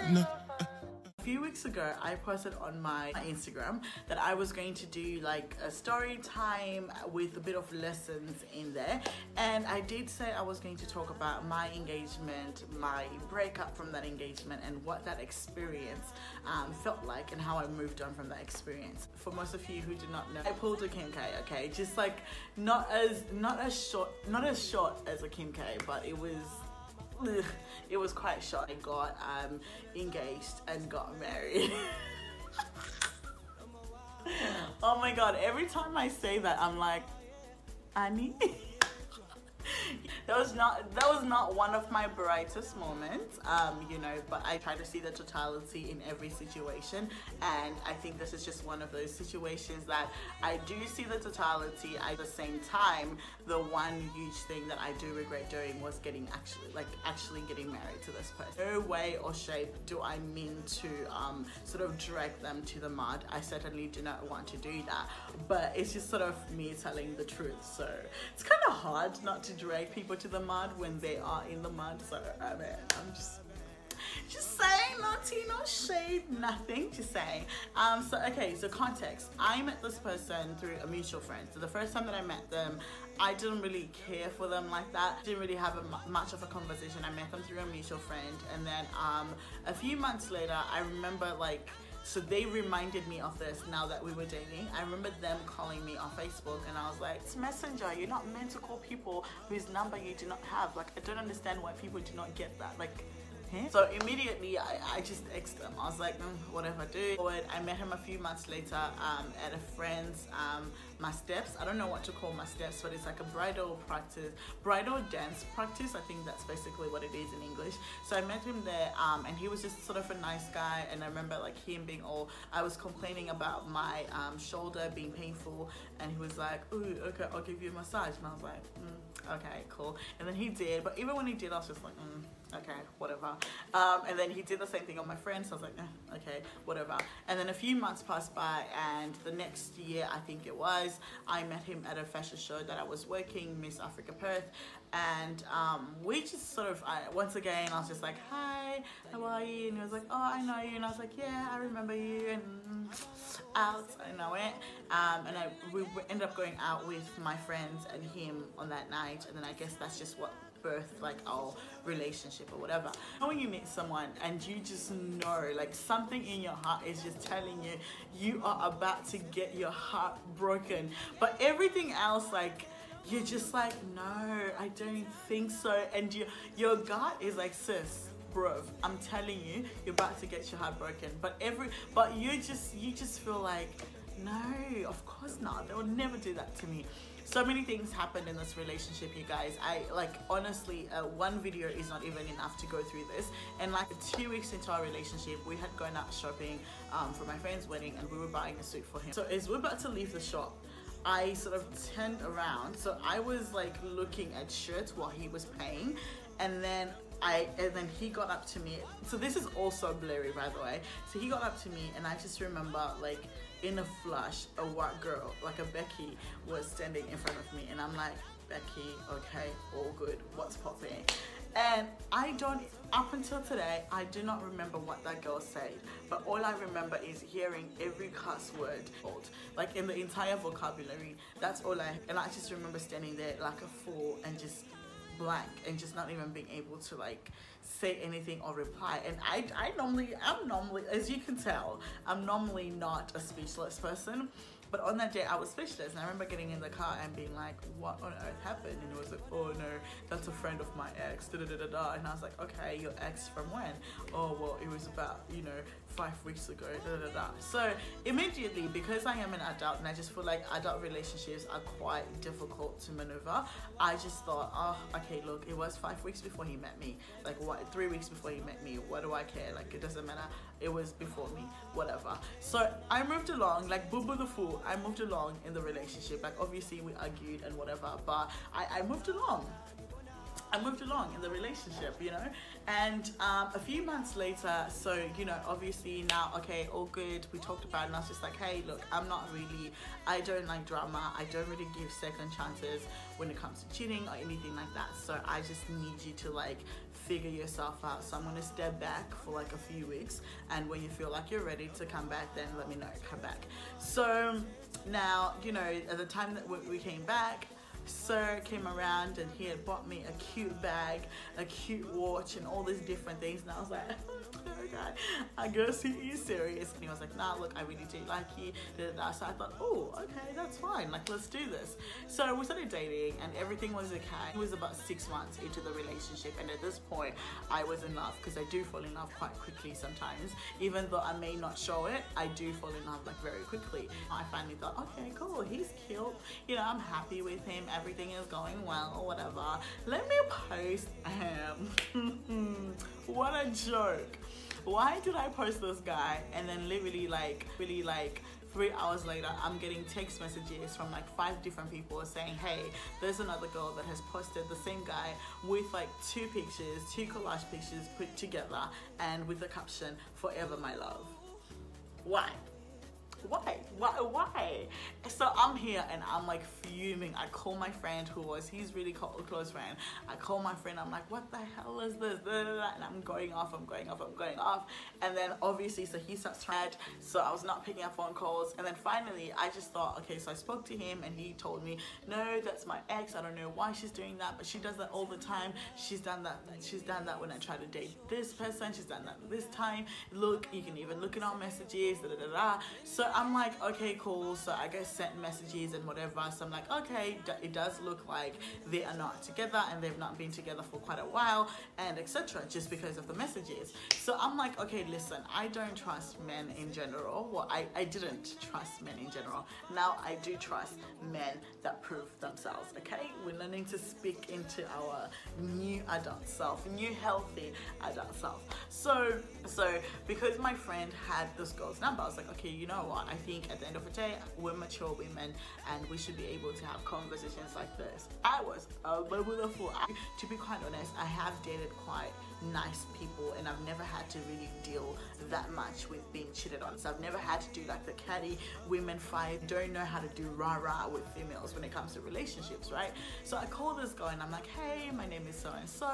A few weeks ago, I posted on my Instagram that I was going to do like a story time with a bit of lessons in there, and I did say I was going to talk about my engagement, my breakup from that engagement, and what that experience felt like and how I moved on from that experience. For most of you who do not know, I pulled a Kim K, okay, just like not as short as a Kim K, but it was quite short. I got engaged and got married. Oh my god, every time I say that I'm like, Annie. That was not one of my brightest moments, you know, but I try to see the totality in every situation, and I think this is just one of those situations that I do see the totality. At the same time, the one huge thing that I do regret doing was actually getting married to this person. No way or shape do I mean to sort of drag them to the mud. I certainly do not want to do that, but it's just sort of me telling the truth. So it's kind of hard not to drag people to the mud when they are in the mud. So I mean, I'm just saying, no tea, no shade, nothing, just saying. So context, I met this person through a mutual friend. So the first time that I met them, I didn't really care for them like that. Didn't really have much of a conversation. I met them through a mutual friend, and then a few months later, I remember so they reminded me of this now that we were dating. I remember them calling me on Facebook, and I was like, it's Messenger, you're not meant to call people whose number you do not have. Like, I don't understand why people do not get that. Like, huh? So immediately I just texted him. I was like, whatever, dude. I met him a few months later at a friend's my steps. I don't know what to call my steps, but it's like a bridal dance practice. I think that's basically what it is in English. So I met him there, and he was just sort of a nice guy. And I remember like him being I was complaining about my shoulder being painful, and he was like, ooh, okay, I'll give you a massage. And I was like, okay, cool. And then he did, but even when he did, I was just like, okay, whatever. And then he did the same thing on my friend, so I was like, okay, whatever. And then a few months passed by, and the next year, I think it was, I met him at a fashion show that I was working, Miss Africa Perth, and we just sort of, once again, I was just like, hi, how are you? And he was like, oh, I know you. And I was like, yeah, I remember you. And out, I know it. And we ended up going out with my friends and him on that night, and then I guess that's just what birth like our relationship or whatever. When you meet someone and you just know, like, something in your heart is just telling you you are about to get your heart broken, but everything else, like, you're just like, no, I don't think so, and your gut is like, sis, bro, I'm telling you, you're about to get your heart broken, but you just feel like, no, of course not, they will never do that to me. So many things happened in this relationship, you guys. Honestly, one video is not even enough to go through this. And like 2 weeks into our relationship, we had gone out shopping for my friend's wedding, and we were buying a suit for him. So as we're about to leave the shop, I sort of turned around. So I was like looking at shirts while he was paying, and then he got up to me. So this is also blurry, by the way. So he got up to me, and I just remember, like, in a flash, a white girl, like a Becky, was standing in front of me, and I'm like, Becky, okay, all good, what's popping? And up until today, I do not remember what that girl said, but all I remember is hearing every cuss word, like in the entire vocabulary. That's all and I just remember standing there like a fool and just blank, and just not even being able to like say anything or reply. And I'm normally, as you can tell, I'm normally not a speechless person, but on that day I was speechless. And I remember getting in the car and being like, what on earth happened? And it was like, oh no, that's a friend of my ex, da da da da da. And I was like, okay, your ex from when? Oh well, it was about, 5 weeks ago, da da da da. So immediately, because I am an adult and I just feel like adult relationships are quite difficult to maneuver, I just thought, oh, okay, look, it was 5 weeks before he met me. Like, what, 3 weeks before he met me? What do I care? Like, it doesn't matter. It was before me, whatever. So I moved along, like Boo Boo the Fool. I moved along in the relationship. Like, obviously we argued and whatever, but I moved along. I moved along in the relationship, you know. And a few months later, so, you know, obviously now, okay, all good, we talked about it, and I was just like, hey, look, I don't like drama, I don't really give second chances when it comes to cheating or anything like that, so I just need you to like figure yourself out. So I'm gonna step back for like a few weeks, and when you feel like you're ready to come back, then let me know, come back. So now, you know, at the time that we came back, Sir came around and he had bought me a cute bag, a cute watch, and all these different things, and I was like, oh God, I guess he is serious. And he was like, nah, look, I really do like you. So I thought, oh, okay, that's fine, like, let's do this. So we started dating and everything was okay. It was about 6 months into the relationship, and at this point I was in love, because I do fall in love quite quickly sometimes. Even though I may not show it, I do fall in love like very quickly. I finally thought, okay, cool, he's cute, you know, I'm happy with him, everything is going well or whatever. Let me post him. What a joke. Why did I post this guy, and then literally like 3 hours later I'm getting text messages from like 5 different people saying, hey, there's another girl that has posted the same guy with like 2 pictures, 2 collage pictures put together, and with the caption, forever my love. Why? Why? So I'm here and I'm like fuming. I call my friend, he's really close friend. I call my friend, I'm like, what the hell is this? And I'm going off. And then obviously, so he starts mad. So I was not picking up phone calls. And then finally, I just thought, okay, so I spoke to him and he told me, no, that's my ex. I don't know why she's doing that, but she does that all the time. She's done that when I try to date this person. She's done that this time. Look, you can even look at our messages, So I'm like, okay, cool. So I guess sent messages and whatever. So I'm like, okay, it does look like they are not together and they've not been together for quite a while, and etc. just because of the messages. So I'm like, okay, listen, I don't trust men in general. Well, I didn't trust men in general. Now I do trust men that prove themselves, okay? We're learning to speak into our new adult self, new healthy adult self. So because my friend had this girl's number, I was like, okay, you know what? I think at the end of the day, we're mature women and we should be able to have conversations like this. I was a little fool. To be quite honest, I have dated quite nice people and I've never had to really deal that much with being cheated on. So I've never had to do like the catty women fight. Don't know how to do rah-rah with females when it comes to relationships, right? So I call this guy and I'm like, hey, my name is so and so,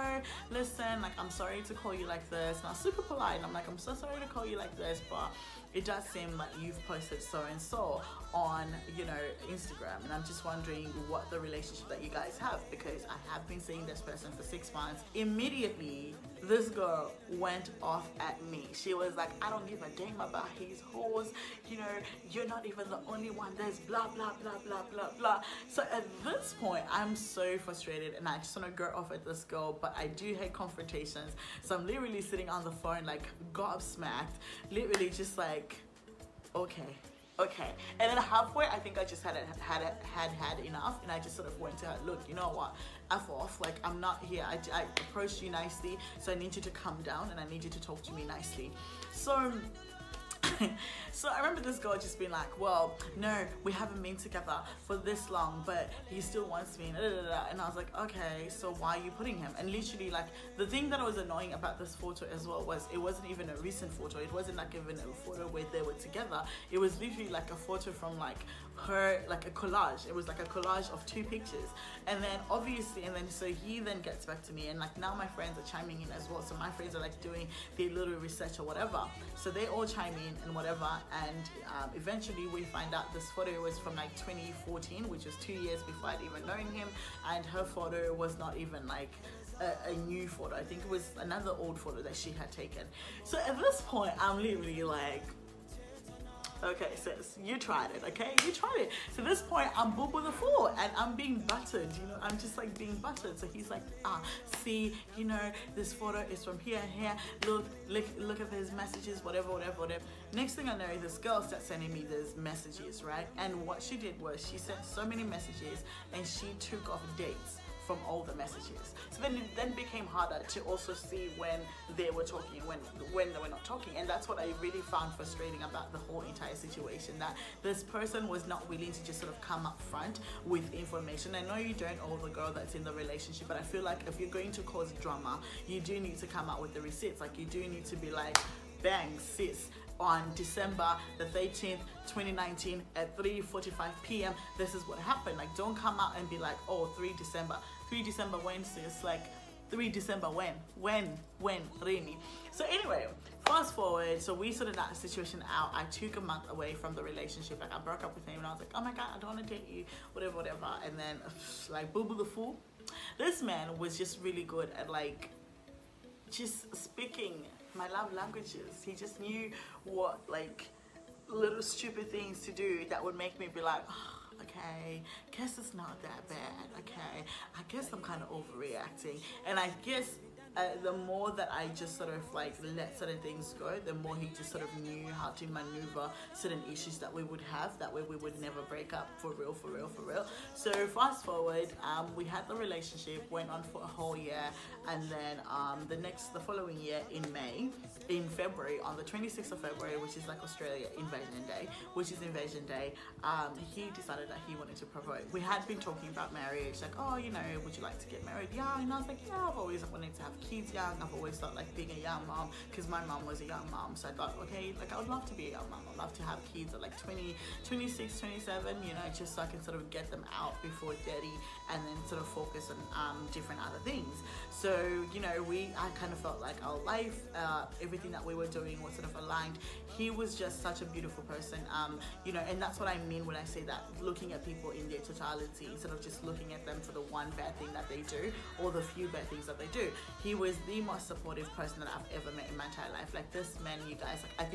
listen, like, I'm sorry to call you like this. And I was super polite and I'm like, I'm so sorry to call you like this, but it does seem like you've posted so and so on, you know, Instagram, and I'm just wondering what the relationship that you guys have, because I have been seeing this person for 6 months. Immediately this girl went off at me. She was like, I don't give a damn about his hoes, you know, you're not even the only one, there's blah blah blah blah blah blah. So at this point I'm so frustrated and I just want to go off at this girl, but I do hate confrontations. So I'm literally sitting on the phone like gobsmacked, literally just like, okay. And then halfway, I think I just had enough, and I just sort of went to her, look, you know what, F off, like, I'm not here. I approached you nicely, so I need you to calm down and I need you to talk to me nicely. So I remember this girl just being like, well, no, we haven't been together for this long, but he still wants me, and I was like, okay, so why are you putting him? And literally, like, the thing that was annoying about this photo as well was it wasn't even a recent photo. It wasn't like even a photo where they were together. It was literally like a photo from like her, like a collage. It was like a collage of 2 pictures, and then obviously, and then so he then gets back to me, and like now my friends are chiming in as well. So my friends are like doing their little research or whatever, so they all chime in and whatever, and eventually we find out this photo was from like 2014, which was 2 years before I'd even known him, and her photo was not even like a new photo. I think it was another old photo that she had taken. So at this point I'm literally like, okay, sis, you tried it, okay? You tried it. So at this point, I'm boo-boo the fool, and I'm being buttered, you know? I'm just, like, being buttered. So he's like, see, you know, this photo is from here and here. Look at his messages, whatever. Next thing I know, this girl starts sending me these messages, right? And what she did was she sent so many messages, and she took off dates from all the messages. So then it then became harder to also see when they were talking, when they were not talking. And that's what I really found frustrating about the whole entire situation, that this person was not willing to just sort of come up front with information. I know you don't owe the girl that's in the relationship, but I feel like if you're going to cause drama, you do need to come out with the receipts. Like, you do need to be like, bang, sis, on December the 13th, 2019 at 3:45 p.m. this is what happened. Like, don't come out and be like, oh, 3 December when, sis? Like, 3 December when, really? So anyway, fast forward, so we sorted that situation out. I took a month away from the relationship. Like, I broke up with him and I was like, oh my God, I don't want to date you, whatever. And then like, Boo Boo the Fool, this man was just really good at like just speaking my love languages. He just knew what like little stupid things to do that would make me be like, oh, okay, guess it's not that bad. Okay, I guess I'm kind of overreacting. And I guess the more that I just sort of like let certain things go, the more he just sort of knew how to maneuver certain issues that we would have. That way we would never break up, for real. So fast forward, we had the relationship, went on for a whole year, and then the following year in February, on the 26th of February, which is like Australia Invasion Day, he decided that he wanted to propose. We had been talking about marriage, like, oh, you know, would you like to get married young? And I was like, yeah, I've always wanted to have kids young. I've always thought like being a young mom, because my mom was a young mom. So I thought, okay, like I would love to be a young mom. I'd love to have kids at like 20, 26, 27, you know, just so I can sort of get them out before 30 and then sort of focus on different other things. So, you know, I kind of felt like our life, everything that we were doing was sort of aligned. He was just such a beautiful person, you know, and that's what I mean when I say that, looking at people in their totality instead of just looking at them for the one bad thing that they do or the few bad things that they do. He was the most supportive person that I've ever met in my entire life. Like, this man, you guys, like,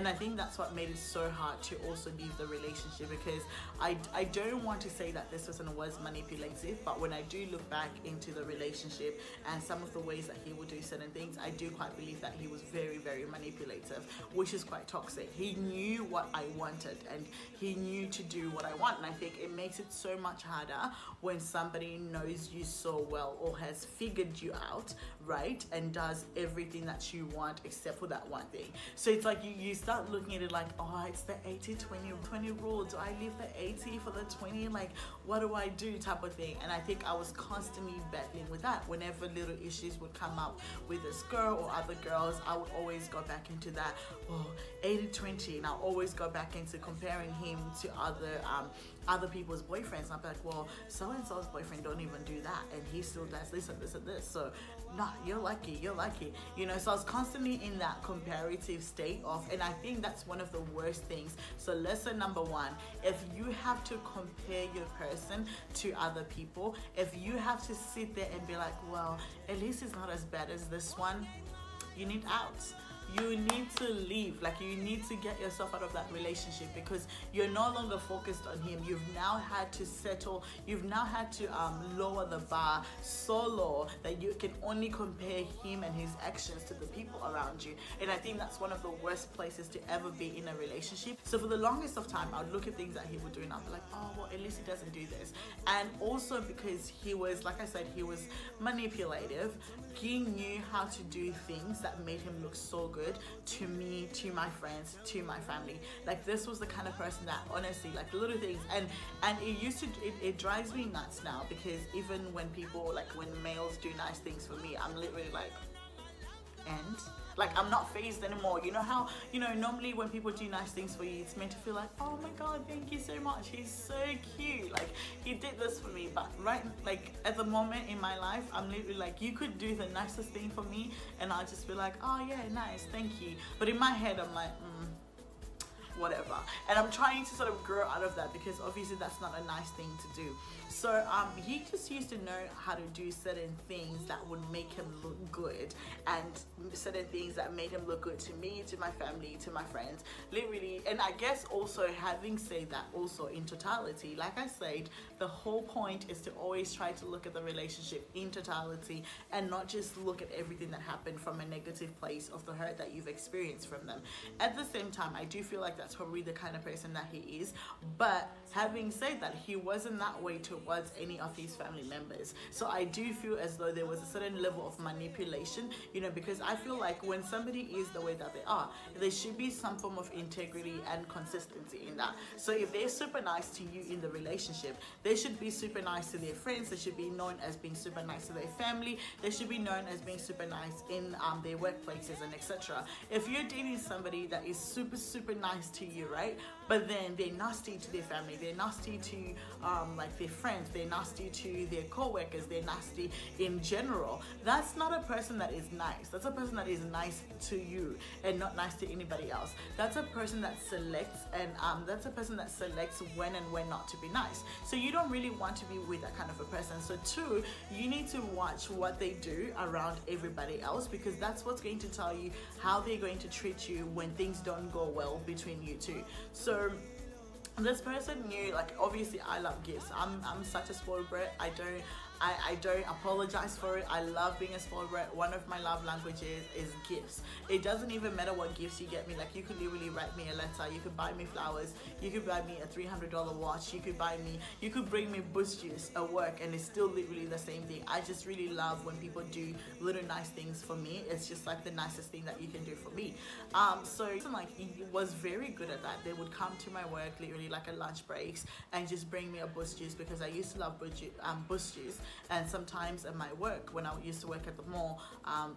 I think that's what made it so hard to also leave the relationship, because I don't want to say that this person was manipulative, but when I do look back into the relationship and some of the ways that he would do certain things, I do quite believe that he was very, very manipulative, which is quite toxic. He knew what I wanted and he knew to do what I want, and I think it makes it so much harder when somebody knows you so well or has figured you out, right, and does everything that you want except for that one thing. So it's like you start looking at it like, oh, it's the 80-20 rule. Do I leave the 80 for the 20? Like, what do I do, type of thing? And I think I was constantly battling with that. Whenever little issues would come up with this girl or other girls, I would always go back into that, oh, 80-20, and I'll always go back into comparing him to other people's boyfriends. And I'll be like, well, so-and-so's boyfriend don't even do that, and he still does this and this and this. So, nah, you're lucky, you know. So I was constantly in that comparative state of, and I think that's one of the worst things. So lesson number one, if you have to compare your person to other people, if you have to sit there and be like, well, at least it's not as bad as this one, you need out. You need to leave. Like, you need to get yourself out of that relationship, because you're no longer focused on him. You've now had to settle. You've now had to lower the bar so low that you can only compare him and his actions to the people around you. And I think that's one of the worst places to ever be in a relationship. So for the longest of time, I'd look at things that he would do and I'd be like, oh, well, at least he doesn't do this. And also because he was, like I said, he was manipulative. He knew how to do things that made him look so good to me, to my friends, to my family. Like, this was the kind of person that, honestly, like, little things, and it drives me nuts now, because even when people, like, when males do nice things for me, I'm literally like, and like, I'm not phased anymore. You know how, you know, normally when people do nice things for you, it's meant to feel like, oh my God, thank you so much, he's so cute, like, he did this for me. But right, like, at the moment in my life, I'm literally like, you could do the nicest thing for me and I'll just be like, oh yeah, nice, thank you. But in my head, I'm like, whatever. And I'm trying to sort of grow out of that, because obviously that's not a nice thing to do. So he just used to know how to do certain things that would make him look good, and certain things that made him look good to me, to my family, to my friends, literally. And I guess also, having said that, also in totality, like I said, the whole point is to always try to look at the relationship in totality and not just look at everything that happened from a negative place of the hurt that you've experienced from them. At the same time, I do feel like that that's probably the kind of person that he is. But having said that, he wasn't that way towards any of his family members. So I do feel as though there was a certain level of manipulation, you know, because I feel like when somebody is the way that they are, there should be some form of integrity and consistency in that. So if they're super nice to you in the relationship, they should be super nice to their friends. They should be known as being super nice to their family. They should be known as being super nice in their workplaces and etc. If you're dating somebody that is super nice to you, right, but then they're nasty to their family, they're nasty to like their friends, they're nasty to their co-workers, they're nasty in general, that's not a person that is nice. That's a person that is nice to you and not nice to anybody else. That's a person that selects, and that's a person that selects when and when not to be nice. So you don't really want to be with that kind of a person. So two, you need to watch what they do around everybody else, because that's what's going to tell you how they're going to treat you when things don't go well between you two. So this person knew, like, obviously I love gifts. I'm such a spoiled brat. I don't apologize for it. I love being a spoiled brat. One of my love languages is gifts. It doesn't even matter what gifts you get me. Like, you could literally write me a letter, you could buy me flowers, you could buy me a $300 watch, you could bring me Boost juice at work, and it's still literally the same thing. I just really love when people do little nice things for me. It's just like the nicest thing that you can do for me. So like, he was very good at that. They would come to my work literally like at lunch breaks and just bring me a Boost juice, because I used to love Boost juice. And sometimes at my work, when I used to work at the mall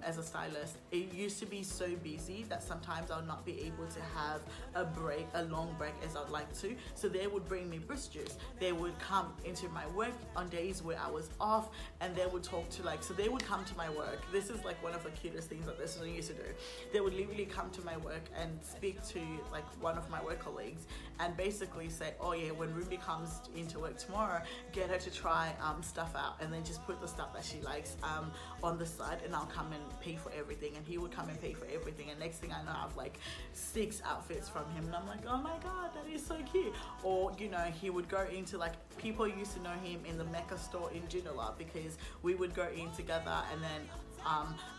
as a stylist, it used to be so busy that sometimes I'll not be able to have a long break as I'd like to. So they would bring me Boost juice. They would come into my work on days where I was off, and they would talk to, like, so they would come to my work. This is like one of the cutest things that this one used to do. They would literally come to my work and speak to like one of my work colleagues and basically say, oh yeah, when Ruby comes into work tomorrow, get her to try stuff out, and then just put the stuff that she likes on the side, and I'll come and pay for everything. And he would come and pay for everything, and next thing I know, I have like 6 outfits from him, and I'm like, oh my god, that is so cute. Or, you know, he would go into, like, people used to know him in the Mecca store in Joondalup, because we would go in together, and then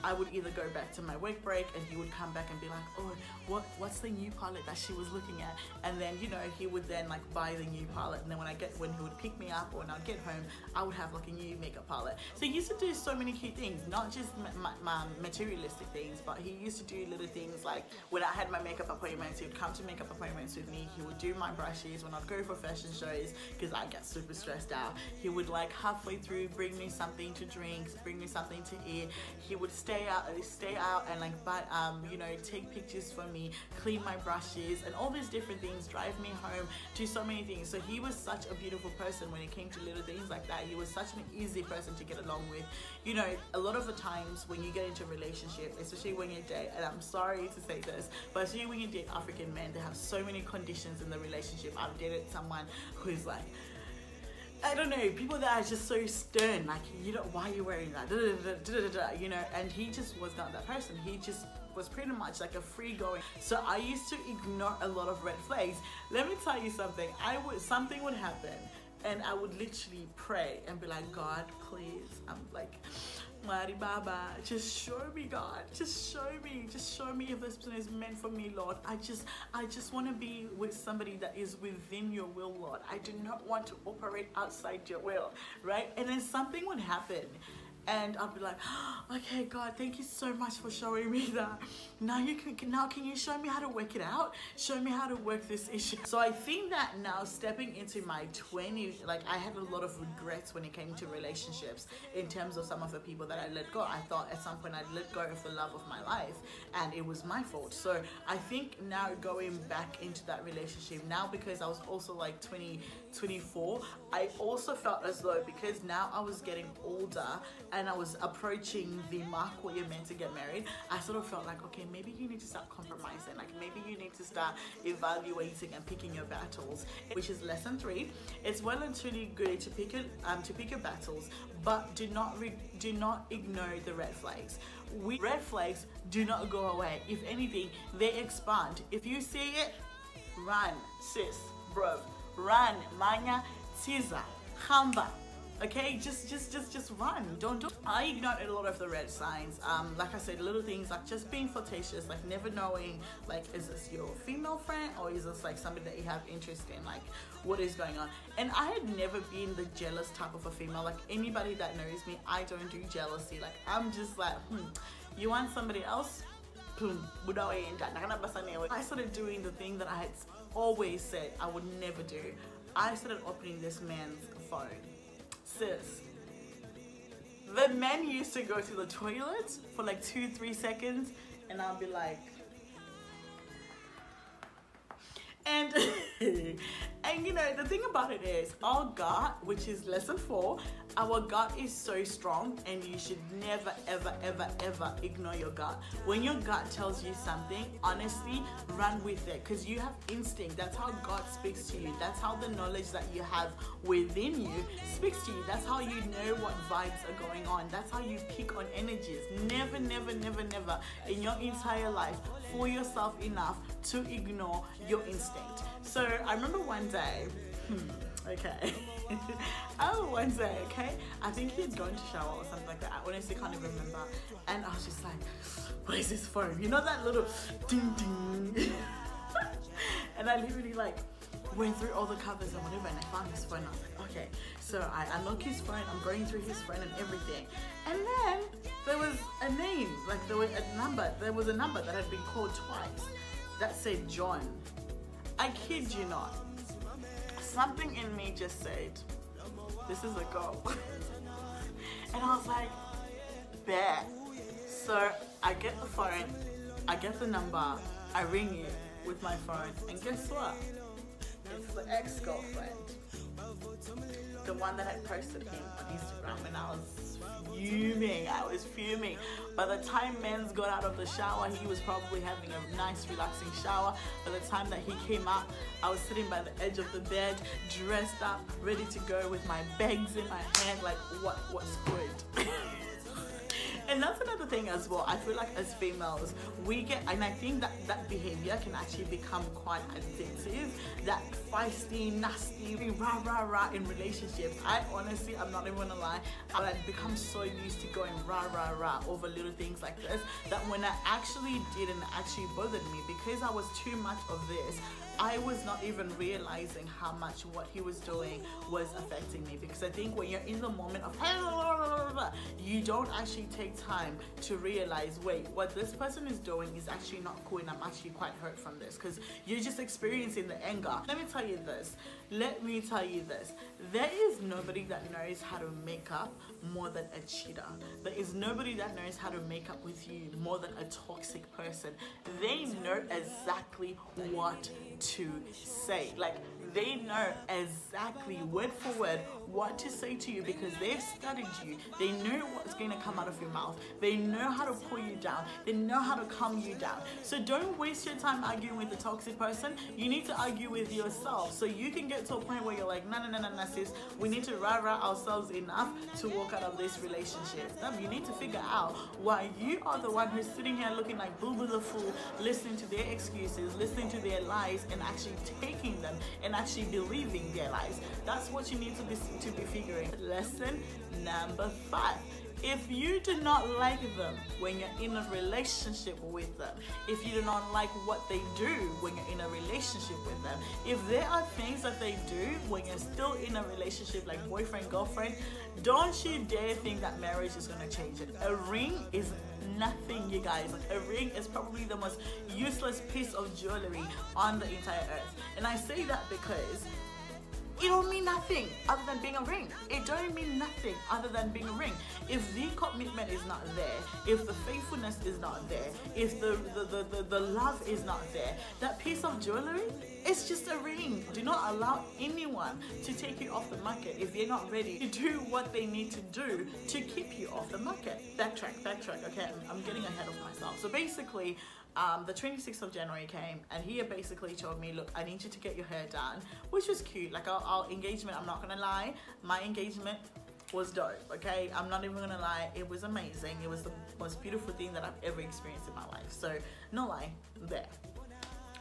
I would either go back to my work break, and he would come back and be like, oh, what's the new palette that she was looking at? And then, you know, he would then like buy the new palette, and then when he would pick me up, or when I'd get home, I would have like a new makeup palette. So he used to do so many cute things, not just my materialistic things, but he used to do little things like when I had my makeup appointments, he would come to makeup appointments with me. He would do my brushes when I'd go for fashion shows, because I get super stressed out. He would like halfway through bring me something to drink, bring me something to eat. He would stay out and like buy, you know, take pictures for me, clean my brushes, and all these different things, drive me home, do so many things. So he was such a beautiful person when it came to little things like that. He was such an easy person to get along with. You know, a lot of the times when you get into a relationship, especially when you date, and I'm sorry to say this, but especially when you date African men, they have so many conditions in the relationship. I've dated someone who's like, I don't know, people that are just so stern, like, you know, why are you wearing that? You know, and he just was not that person. He just was pretty much like a free going. So I used to ignore a lot of red flags. Let me tell you something. Something would happen, and I would literally pray and be like, God, please. I'm like, Mari Baba, just show me, God, just show me if this person is meant for me, Lord. I just want to be with somebody that is within your will, Lord. I do not want to operate outside your will, right? And then something would happen, and I'll be like, okay, God, thank you so much for showing me that. Now can you show me how to work it out? Show me how to work this issue. So I think that now, stepping into my 20s, like, I had a lot of regrets when it came to relationships in terms of some of the people that I let go. I thought at some point I'd let go of the love of my life, and it was my fault. So I think now, going back into that relationship now, because I was also like 24, I also felt as though, because now I was getting older and I was approaching the mark where you're meant to get married, I sort of felt like, okay, maybe you need to start compromising. Like, maybe you need to start evaluating and picking your battles, which is lesson 3. It's well and truly good to pick your battles, but do not ignore the red flags. Red flags do not go away. If anything, they expand. If you see it, run, sis, bro, run, manya, tiza, hamba. Okay, just run. Don't. I ignored a lot of the red signs. Like I said, little things like just being flirtatious, like never knowing, like, is this your female friend or is this like somebody that you have interest in? Like, what is going on? And I had never been the jealous type of a female. Like, anybody that knows me, I don't do jealousy. Like, I'm just like, you want somebody else? I started doing the thing that I had always said I would never do. I started opening this man's phone. Sis, the men used to go to the toilet for like 2-3 seconds and I'll be like, and and you know, the thing about it is our gut, which is lesson 4, our gut is so strong, and you should never ever ignore your gut. When your gut tells you something, honestly, run with it, because you have instinct. That's how God speaks to you. That's how the knowledge that you have within you speaks to you. That's how you know what vibes are going on. That's how you pick on energies. Never in your entire life fool yourself enough to ignore your instinct. So I remember one day, okay, one day, okay, I think he had gone to shower or something like that. I honestly can't even remember. And I was just like, what is this phone? You know that little ding ding? And I literally like went through all the covers and whatever, and I found his phone. I was like, okay. So I unlock his phone, I'm going through his phone and everything. And then there was a name, like there was a number that had been called twice that said John. I kid you not. Something in me just said, this is a girl. And I was like, bet. So I get the phone, I get the number, I ring it with my phone, and guess what? It's the ex-girlfriend. The one that had posted him on Instagram, and I was fuming. By the time Men's got out of the shower, he was probably having a nice relaxing shower. By the time that he came out, I was sitting by the edge of the bed, dressed up, ready to go with my bags in my hand, like what's good. And that's another thing as well. I feel like as females, we get, and I think that behavior can actually become quite addictive. That feisty, nasty, rah in relationships. I honestly, I'm not even gonna lie, I've become so used to going rah over little things like this, that when I actually did and it actually bothered me, because I was too much of this, I was not even realizing how much what he was doing was affecting me. Because I think when you're in the moment of you don't actually take time to realize, wait, what this person is doing is actually not cool, and I'm actually quite hurt from this, because you're just experiencing the anger. Let me tell you this. There is nobody that knows how to make up more than a cheater. There is nobody that knows how to make up with you more than a toxic person. They know exactly what to say. Like, they know exactly word for word what to say to you, because they've studied you. They know what's going to come out of your mouth. They know how to pull you down. They know how to calm you down. So don't waste your time arguing with a toxic person. You need to argue with yourself, so you can get to a point where you're like, no, sis, we need to rah ourselves enough to walk out of this relationship. You need to figure out why you are the one who's sitting here looking like boo the fool, listening to their excuses, listening to their lies, and actually taking them and actually believing their lies. That's what you need to be figuring. Lesson number 5. If you do not like them when you're in a relationship with them, if you do not like what they do when you're in a relationship with them, if there are things that they do when you're still in a relationship, like boyfriend, girlfriend, don't you dare think that marriage is going to change it. A ring is nothing, you guys. Like, a ring is probably the most useless piece of jewelry on the entire earth. And I say that because it don't mean nothing other than being a ring. It don't mean nothing other than being a ring. If the commitment is not there, if the faithfulness is not there, if the love is not there, that piece of jewelry, it's just a ring. Do not allow anyone to take you off the market if they're not ready to do what they need to do to keep you off the market. Backtrack, okay? I'm getting ahead of myself. So basically, the 26th of January came, and he basically told me, look, I need you to get your hair done, which was cute. Like, our engagement, I'm not gonna lie, my engagement was dope, okay? I'm not even gonna lie, it was amazing. It was the most beautiful thing that I've ever experienced in my life. So, no lie, there.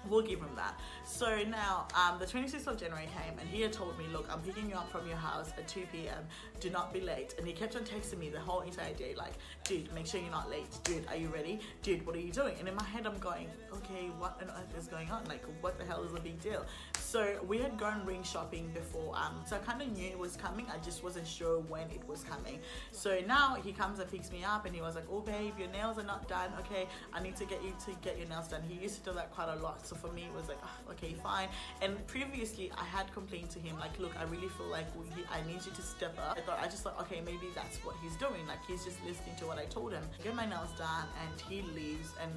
We'll give him that. So now, the 26th of January came and he had told me, look, I'm picking you up from your house at 2 p.m. Do not be late. And he kept on texting me the whole entire day, like, dude, make sure you're not late. Dude, are you ready? Dude, what are you doing? And in my head, I'm going, okay, what on earth is going on? Like, what the hell is the big deal? So we had gone ring shopping before, so I kind of knew it was coming. I just wasn't sure when it was coming. So now he comes and picks me up and he was like, oh babe, your nails are not done. Okay, I need to get you to get your nails done. He used to do that quite a lot. So for me, it was like, oh, okay, fine. And previously, I had complained to him, like, look, I really feel like I need you to step up. I just thought, okay, maybe that's what he's doing. Like, he's just listening to what I told him. I get my nails done and he leaves, and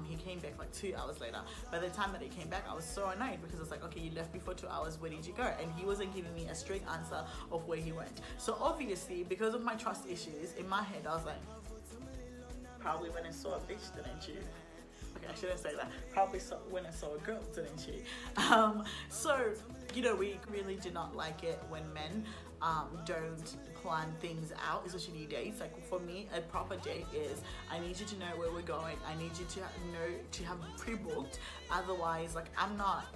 he came back like 2 hours later. By the time that he came back, I was so annoyed because I was like, okay, you left me for 2 hours, where did you go? And he wasn't giving me a straight answer of where he went. So obviously, because of my trust issues, in my head, I was like, probably when I saw a bitch, didn't you? Okay, I shouldn't say that. Probably when I saw a girl, didn't she? So, you know, we really do not like it when men don't plan things out, especially dates. Like for me, a proper date is, I need you to know where we're going. I need you to know, to have pre-booked. Otherwise, like,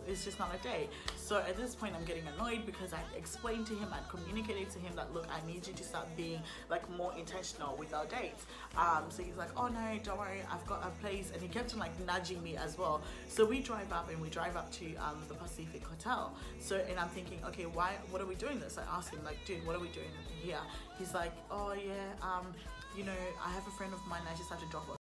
it's just not a date. So at this point, I'm getting annoyed because I explained to him, I communicated to him that, look, I need you to start being like more intentional with our dates. So he's like, oh no, don't worry, I've got a place. And he kept on like nudging me as well. So we drive up to the Pacific Hotel. So, and I'm thinking, okay, what are we doing this? I asked him, like, dude, what are we doing here? He's like, oh yeah, you know, I have a friend of mine, I just have to drop her